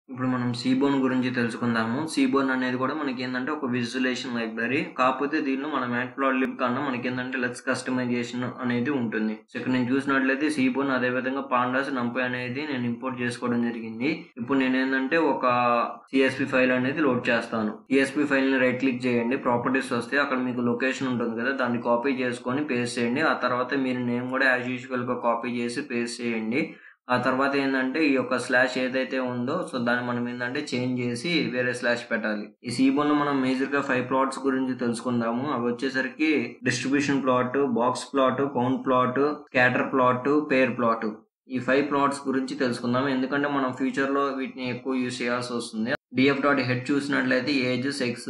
ఇప్పుడు మనం సీబోన్ గురించి తెలుసుకుందాము. సీబోన్ అనేది కూడా మనకేందంటే ఒక విజువలైజేషన్ లైబ్రరీ. కాకపోతే దీనిలో మన మ్యాట్‌ప్లాట్‌లిబ్ కన్నా మనకేందంటే లెస్ కస్టమైజేషన్ అనేది ఉంటుంది. సో, ఇక్కడ నేను చూసినట్లయితే సీబోన్ అదేవిధంగా పాండాస్, నంపై అనేది నేను ఇంపోర్ట్ చేసుకోవడం జరిగింది. ఇప్పుడు నేనేందంటే ఒక సీఎస్‌వి ఫైల్ అనేది లోడ్ చేస్తాను. సీఎస్‌వి ఫైల్‌ని రైట్ క్లిక్ చేయండి. ప్రాపర్టీస్ వస్తే అక్కడ మీకు లొకేషన్ ఉంటుంది కదా! దాన్ని కాపీ చేసుకొని పేస్ట్ చేయండి. ఆ తర్వాత మీరు నేమ్ కూడా యాజ్ యూజువల్‌గా కాపీ చేసి పేస్ట్ చేయండి. ఆ తర్వాత ఏందంటే ఈ యొక్క స్లాష్ ఏదైతే ఉందో సో దాన్ని మనం ఏందంటే చేంజ్ చేసి వేరే స్లాష్ పెట్టాలి. ఈ సీబోన్‌లో మనం మేజర్‌గా 5 ప్లాట్స్ గురించి తెలుసుకుందాము. అవి వచ్చేసరికి distribution plot, box plot, count plot, scatter plot, pair plot. ఈ 5 ప్లాట్స్ గురించి తెలుసుకుందాం. ఎందుకంటే మనం ఫ్యూచర్‌లో వీటిని ఎక్కువ యూజ్ చేయాల్సి వస్తుంది. df.head చూసినట్లయితే ఏజ్, సెక్స్,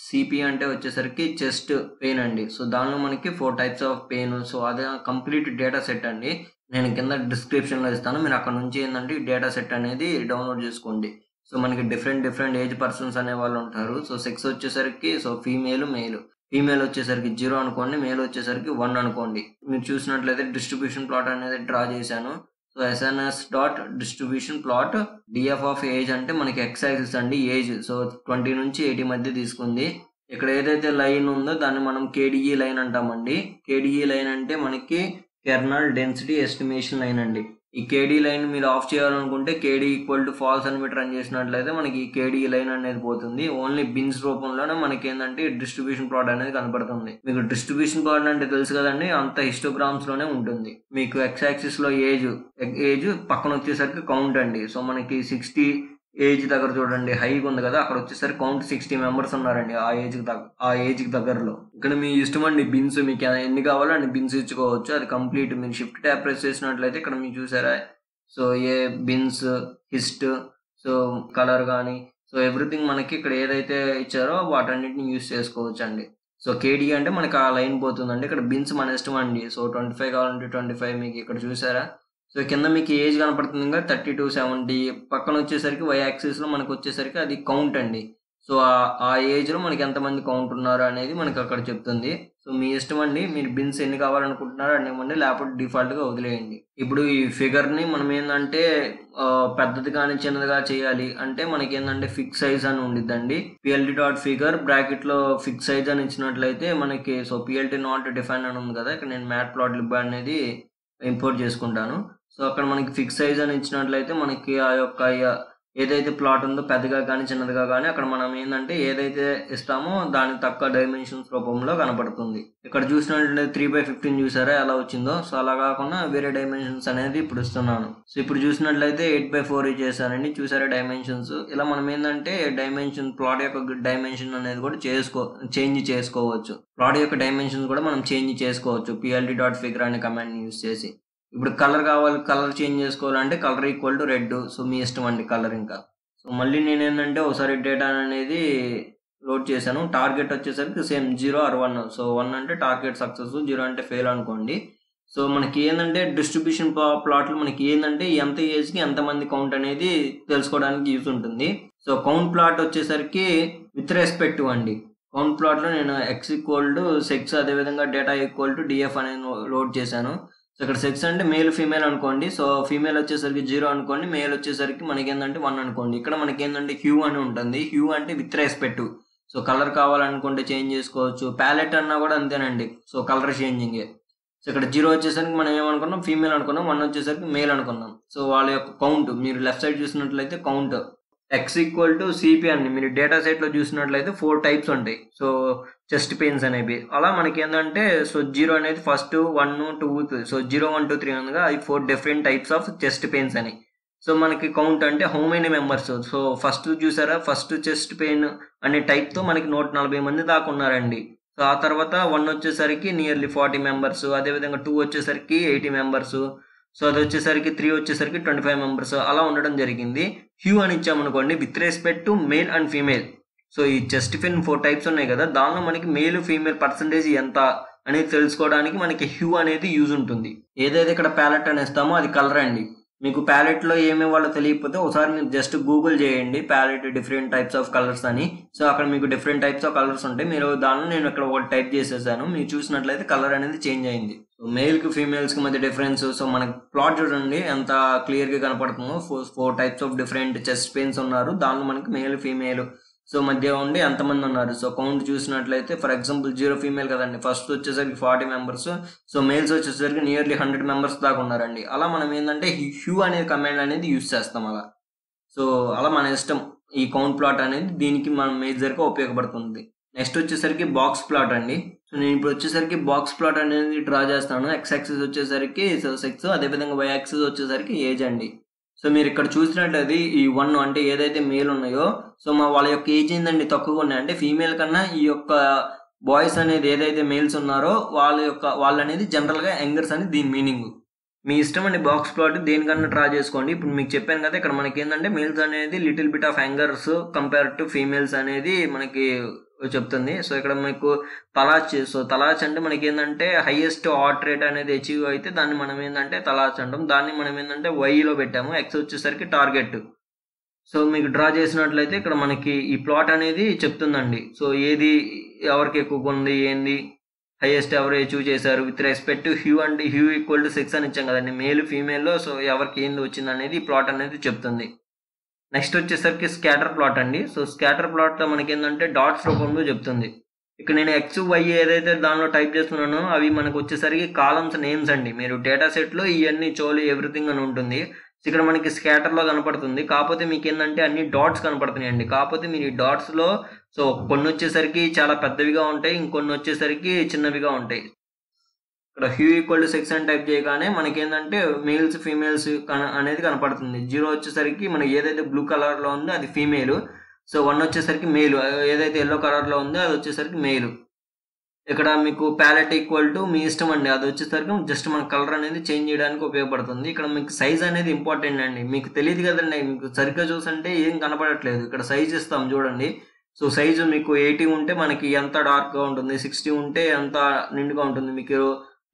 సిపి అంటే వచ్చేసరికి చెస్ట్ పెయిన్ అండి. సో దానిలో మనకి 4 టైప్స్ ఆఫ్ పెయిన్. సో అదే కంప్లీట్ డేటా సెట్ అండి. నేను కింద డిస్క్రిప్షన్‌లో ఇస్తాను. మీరు అక్కడ నుంచి ఏందంటే ఈ డేటా సెట్ అనేది డౌన్‌లోడ్ చేసుకోండి. సో మనకి డిఫరెంట్ ఏజ్ పర్సన్స్ అనేవాళ్ళు ఉంటారు. సో సెక్స్ వచ్చేసరికి సో ఫీమేల్, మేల్. ఫీమేల్ వచ్చేసరికి 0 అనుకోండి. మేల్ వచ్చేసరికి 1 అనుకోండి. మీరు చూసినట్లయితే డిస్ట్రిబ్యూషన్ ప్లాట్ అనేది డ్రా చేశాను. So SNS dot distribution plot DF of age అంటే మనకి ఎక్స్ యాక్సిస్ అండి ఏజ్. సో 20 నుంచి 80 మధ్య తీసుకుంది. ఇక్కడ ఏదైతే లైన్ ఉందో దాన్ని మనం కేడిఈ లైన్ అంటామండి. కేడిఈ లైన్ అంటే మనకి కెర్నల్ డెన్సిటీ ఎస్టిమేషన్ లైన్ అండి. ఈ కేడీ లైన్ మీరు ఆఫ్ చేయాలనుకుంటే కేడీ ఈక్వల్ టు ఫాల్స్ అని మీరు రన్ చేసినట్లయితే మనకి ఈ కేడీ లైన్ అనేది పోతుంది. ఓన్లీ బిన్స్ రూపంలోనే మనకి ఏంటంటే డిస్ట్రిబ్యూషన్ ప్లాట్ అనేది కనపడుతుంది. మీకు డిస్ట్రిబ్యూషన్ ప్లాట్ అంటే తెలుసు కదండి, అంత హిస్టోగ్రామ్స్ లోనే ఉంటుంది. మీకు ఎక్స్ యాక్సిస్ లో ఏజ్ పక్కన వచ్చేసరికి కౌంట్ అండి. సో మనకి 60 ఏజ్ దగ్గర చూడండి హైగా ఉంది కదా, అక్కడ వచ్చేసరికి కౌంట్ 60 మెంబర్స్ ఉన్నారండి ఆ ఏజ్ కి దగ్గరలో. ఇక్కడ మీ ఇష్టం అండి బిన్స్, మీకు ఎన్ని కావాలో అన్ని బిన్స్ ఇచ్చుకోవచ్చు. అది కంప్లీట్ మీరు షిఫ్ట్ ట్యాబ్ ప్రెస్ చేసినట్లయితే ఇక్కడ మీకు చూసారా సో ఏ బిన్స్, హిస్ట్, సో కలర్ కానీ సో ఎవ్రీథింగ్ మనకి ఇక్కడ ఏదైతే ఇచ్చారో వాటన్నిటిని యూజ్ చేసుకోవచ్చు అండి. సో కేడీ అంటే మనకి ఆ లైన్ పోతుందండి. ఇక్కడ బిన్స్ మన ఇష్టం అండి. సో 25 కావాలంటే 25 మీకు ఇక్కడ చూసారా. సో కింద మీకు ఏజ్ కనపడుతుంది కదా 30 to 70. పక్కన వచ్చేసరికి వై యాక్సిస్ లో మనకు వచ్చేసరికి అది కౌంట్ అండి. సో ఆ ఏజ్ లో మనకి ఎంతమంది కౌంట్ ఉన్నారు అనేది మనకి అక్కడ చెప్తుంది. సో మీ ఇష్టం అండి, మీరు బిన్స్ ఎన్ని కావాలనుకుంటున్నారో అన్ని ఇవ్వండి, లేకపోతే డిఫాల్ట్ గా వదిలేయండి. ఇప్పుడు ఈ ఫిగర్ ని మనం ఏంటంటే పెద్దది కానీ చిన్నదిగా చేయాలి అంటే మనకి ఏంటంటే ఫిక్స్ సైజ్ అని ఉండిద్దండి. పిఎల్టీ డాట్ ఫిగర్ బ్రాకెట్ లో ఫిక్స్ సైజ్ అని ఇచ్చినట్లయితే మనకి సో పిఎల్టీ నాట్ డిఫైన్ అని ఉంది కదా, ఇక్కడ నేను మ్యాట్‌ప్లాట్‌లిబ్ అనేది ఇంపోర్ట్ చేసుకుంటాను. సో అక్కడ మనకి ఫిక్స్ సైజ్ అని ఇచ్చినట్లయితే మనకి ఆ యొక్క ఏదైతే ప్లాట్ ఉందో పెద్దగా కానీ చిన్నదిగా కానీ అక్కడ మనం ఏంటంటే ఏదైతే ఇస్తామో దానికి తక్కువ డైమెన్షన్స్ రూపంలో కనపడుతుంది. ఇక్కడ చూసినట్లయితే 3/15 చూసారా ఎలా వచ్చిందో. సో అలా కాకుండా వేరే డైమెన్షన్స్ అనేది ఇప్పుడు ఇస్తున్నాను. సో ఇప్పుడు చూసినట్లయితే 8/4 చేశానండి. చూసారా డైమెన్షన్స్. ఇలా మనం ఏంటంటే డైమెన్షన్ ప్లాట్ యొక్క డైమెన్షన్ అనేది కూడా చేంజ్ చేసుకోవచ్చు. ప్లాట్ యొక్క డైమెన్షన్స్ కూడా మనం చేంజ్ చేసుకోవచ్చు పిఎల్టీ డాట్ ఫిగర్ అనే కమాండ్ యూజ్ చేసి. ఇప్పుడు కలర్ కావాలి, కలర్ చేంజ్ చేసుకోవాలంటే colour equal to red. So మీ ఇష్టం అండి కలర్. ఇంకా సో మళ్ళీ నేను ఏంటంటే ఒకసారి డేటా అనేది లోడ్ చేశాను. టార్గెట్ వచ్చేసరికి సేమ్ 0 or 1. సో 1 అంటే టార్గెట్ సక్సెస్, 0 అంటే ఫెయిల్ అనుకోండి. సో మనకి ఏంటంటే డిస్ట్రిబ్యూషన్ ప్లాట్లు మనకి ఏంటంటే ఎంత ఏజ్ కి ఎంతమంది కౌంట్ అనేది తెలుసుకోవడానికి యూజ్ ఉంటుంది. సో కౌంట్ ప్లాట్ వచ్చేసరికి విత్ రెస్పెక్టివ్ అండి. కౌంట్ ప్లాట్ లో నేను ఎక్స్ ఈక్వల్ టు సెక్స్ అదేవిధంగా డేటా ఈక్వల్ టు డిఎఫ్ అనేది లోడ్ చేశాను. సో ఇక్కడ సెక్స్ అంటే మేల్ ఫీమేల్ అనుకోండి. సో ఫీమేల్ వచ్చేసరికి 0 అనుకోండి, మేల్ వచ్చేసరికి మనకి ఏంటంటే 1 అనుకోండి. ఇక్కడ మనకి ఏంటంటే హ్యూ అని ఉంటుంది. హ్యూ అంటే విత్ రెస్పెక్ట్. సో కలర్ కావాలనుకుంటే చేంజ్ చేసుకోవచ్చు. ప్యాలెట్ అన్నా కూడా అంతేనండి. So colour changing. సో ఇక్కడ 0 వచ్చేసరికి మనం ఏమనుకున్నాం ఫీమేల్ అనుకున్నాం, 1 వచ్చేసరికి మేల్ అనుకున్నాం. సో వాళ్ళ యొక్క కౌంట్ మీరు లెఫ్ట్ సైడ్ చూసినట్లయితే count X equal to CP అండి. మీరు డేటా సెట్ లో చూసినట్లయితే 4 టైప్స్ ఉంటాయి. సో చెస్ట్ పెయిన్స్ అనేవి అలా మనకి ఏంటంటే సో 0 అనేది ఫస్ట్, 1, 2, సో 0, 1, 2, 3 అనగా అవి 4 different types of chest pains అని. సో మనకి కౌంట్ అంటే how many members. So first చూసారా ఫస్ట్ చెస్ట్ పెయిన్ అనే టైప్ తో మనకి 140 మంది దాకా ఉన్నారండి. సో ఆ తర్వాత 1 వచ్చేసరికి నియర్లీ 40 మెంబర్స్, అదేవిధంగా 2 వచ్చేసరికి 80 మెంబర్స్, సో అది వచ్చేసరికి 3 వచ్చేసరికి 25 మెంబర్స్ అలా ఉండడం జరిగింది. హ్యూ అని ఇచ్చామనుకోండి with respect to male and female. So ఈ చెస్ట్ పెయిన్ 4 టైప్స్ ఉన్నాయి కదా, దానిలో మనకి మేల్ ఫీమేల్ పర్సంటేజ్ ఎంత అనేది తెలుసుకోవడానికి మనకి హ్యూ అనేది యూజ్ ఉంటుంది. ఏదైతే ఇక్కడ ప్యాలెట్ అని ఇస్తామో అది కలర్ అండి. మీకు ప్యాలెట్‌లో ఏమివ్వాలో తెలియకపోతే ఒకసారి మీరు జస్ట్ గూగుల్ చేయండి. Palette different types of colours అని. సో, అక్కడ మీకు డిఫరెంట్ టైప్స్ ఆఫ్ కలర్స్ ఉంటాయి. మీరు దానిలో నేను ఇక్కడ ఒకటి టైప్ చేసేసాను. మీరు చూసినట్లయితే కలర్ అనేది చేంజ్ అయింది. సో, మేల్‌కి, ఫీమేల్స్‌కి మధ్య డిఫరెన్స్. సో, మనకి ప్లాట్ చూడండి ఎంత క్లియర్‌గా కనపడుతుందో. 4 types of different chest pains ఉన్నారు. దానిలో మనకి మేల్, ఫీమేల్ సో, మధ్య ఉండి ఎంతమంది ఉన్నారు. సో, కౌంట్ చూసినట్లయితే ఫర్ ఎగ్జాంపుల్ 0 ఫీమేల్ కదండీ. ఫస్ట్ వచ్చేసరికి 40 మెంబర్స్. సో, మేల్స్ వచ్చేసరికి నియర్లీ 100 మెంబర్స్ దాకా ఉన్నారండి. అలా మనం ఏందంటే హ్యూ అనే కమాండ్ అనేది యూజ్ చేస్తాం అలా. సో, అలా మన ఇష్టం. ఈ కౌంట్ ప్లాట్ అనేది దీనికి మనం మేజర్‌గా ఉపయోగపడుతుంది. నెక్స్ట్ వచ్చేసరికి బాక్స్ ప్లాట్ అండి. సో, నేను ఇప్పుడు వచ్చేసరికి బాక్స్ ప్లాట్ అనేది డ్రా చేస్తాను. ఎక్స్ యాక్సిస్ వచ్చేసరికి సెక్స్, అదేవిధంగా వై యాక్సిస్ వచ్చేసరికి ఏజ్ అండి. సో, మీరు ఇక్కడ చూసినట్లయితే ఈ 1 అంటే ఏదైతే మేల్ ఉన్నాయో సో, వాళ్ళ యొక్క ఏజ్ ఏందండి తక్కువగా ఉన్నాయి. అంటే ఫీమేల్ కన్నా ఈ యొక్క బాయ్స్ అనేది ఏదైతే మేల్స్ ఉన్నారో వాళ్ళనేది జనరల్‌గా యంగర్స్ అని దీని మీనింగ్. మీ ఇష్టం అండి బాక్స్ ప్లాట్ దేనికన్నా డ్రా చేసుకోండి. ఇప్పుడు మీకు చెప్పాను కదా ఇక్కడ మనకేందంటే మేల్స్ అనేది little bit of youngers compare to females అనేది మనకి చెప్తుంది. సో, ఇక్కడ మీకు తలాచ్. సో, తలాచ్ అంటే మనకేందంటే హైయెస్ట్ హార్ట్ రేట్ అనేది అచీవ్ అయితే దాన్ని మనం ఏందంటే తలాచ్ అంటాం. దాన్ని మనం ఏందంటే వైలో పెట్టాము. ఎక్స్ వచ్చేసరికి టార్గెట్. సో, మీకు డ్రా చేసినట్లయితే ఇక్కడ మనకి ఈ ప్లాట్ అనేది చెప్తుందండి. సో, ఏది ఎవరికి ఎక్కువగా ఉంది, ఏంది హైయెస్ట్ ఎవరు అచీవ్ చేశారు విత్ రెస్పెక్ట్ టు హ్యూ అంటే హ్యూ ఈక్వల్ టు 6 అని ఇచ్చాం కదండి. మేల్, ఫీమేల్‌లో సో, ఎవరికి ఏంది వచ్చిందనేది ఈ ప్లాట్ అనేది చెప్తుంది. నెక్స్ట్ వచ్చేసరికి స్కాటర్ ప్లాట్ అండి. సో, స్కాటర్ ప్లాట్‌లో మనకేందంటే డాట్స్ రూపంలో చెప్తుంది. ఇక్కడ నేను ఎక్స్, వై ఏదైతే దానిలో టైప్ చేస్తున్నానో అవి మనకు వచ్చేసరికి కాలమ్స్ నేమ్స్ అండి. మీరు డేటా సెట్‌లో ఇయన్నీ చోలి ఎవ్రీథింగ్ అని ఉంటుంది. ఇక్కడ మనకి స్కాటర్‌లో కనపడుతుంది. కాకపోతే మీకేందంటే అన్ని డాట్స్ కనపడుతున్నాయండి. కాకపోతే మీరు ఈ డాట్స్‌లో సో, కొన్నొచ్చేసరికి చాలా పెద్దవిగా ఉంటాయి. ఇంకొన్ని వచ్చేసరికి చిన్నవిగా ఉంటాయి. ఇక్కడ హ్యూ ఈక్వల్ టు 6 అని టైప్ చేయగానే మనకేందంటే మేల్స్, ఫీమేల్స్ అనేది కనపడుతుంది. 0 వచ్చేసరికి మనకి ఏదైతే బ్లూ కలర్‌లో ఉందో అది ఫీమేల్. సో, 1 వచ్చేసరికి మేల్. ఏదైతే యెల్లో కలర్‌లో ఉందో అది వచ్చేసరికి మేల్. ఇక్కడ మీకు ప్యాలెట్ ఈక్వల్ టు మీ ఇష్టం అండి. అది వచ్చేసరికి జస్ట్ మన కలర్ అనేది చేంజ్ చేయడానికి ఉపయోగపడుతుంది. ఇక్కడ మీకు సైజ్ అనేది ఇంపార్టెంట్ అండి. మీకు తెలీదు కదండీ. మీకు సరిగ్గా చూసంటే ఏం కనపడట్లేదు. ఇక్కడ సైజ్ ఇస్తాం చూడండి. సో, సైజు మీకు 80 ఉంటే మనకి ఎంత డార్క్‌గా ఉంటుంది. 60 ఉంటే ఎంత నిండుగా ఉంటుంది.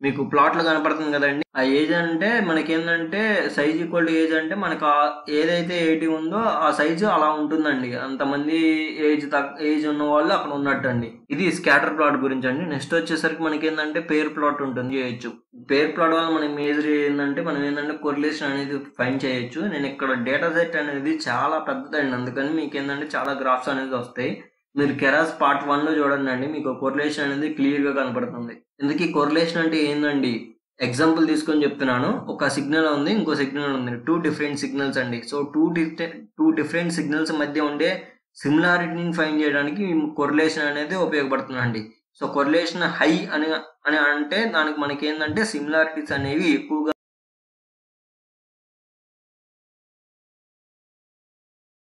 మీకు ప్లాట్‌లో కనపడుతుంది కదండీ. ఆ ఏజ్ అంటే మనకేందంటే సైజ్ ఈక్వల్ టు ఏజ్ అంటే మనకు ఏదైతే 80 ఉందో ఆ సైజు అలా ఉంటుందండి. అంతమంది ఏజ్ ఉన్నవాళ్ళు అక్కడ ఉన్నట్టండి. ఇది స్కాటర్ ప్లాట్ గురించండి. నెక్స్ట్ వచ్చేసరికి మనకేందంటే పెయిర్ ప్లాట్ ఉంటుంది చేయొచ్చు. పెయిర్ ప్లాట్ వల్ల మనకి మేజర్ ఏందంటే మనం ఏందంటే కొరిలేషన్ అనేది ఫైండ్ చేయొచ్చు. నేను ఇక్కడ డేటా సెట్ అనేది చాలా పెద్దదండి. అందుకని మీకేందంటే చాలా గ్రాఫ్స్ అనేది వస్తాయి. మీరు కెరాస్ పార్ట్ 1లో చూడండి. మీకు కొరిలేషన్ అనేది క్లియర్‌గా కనపడుతుంది. ఇందుకీ కొరిలేషన్ అంటే ఏందండి? ఎగ్జాంపుల్ తీసుకొని చెప్తున్నాను. ఒక సిగ్నల్ ఉంది. ఇంకో సిగ్నల్ ఉంది. 2 డిఫరెంట్ సిగ్నల్స్ అండి. సో, 2 డిఫరెంట్ సిగ్నల్స్ మధ్య ఉండే సిమిలారిటీని ఫైండ్ చేయడానికి కొరిలేషన్ అనేది ఉపయోగపడుతుందండి. సో, కొరిలేషన్ హై అని అంటే దానికి మనకేందంటే సిమిలారిటీస్ అనేవి ఎక్కువగా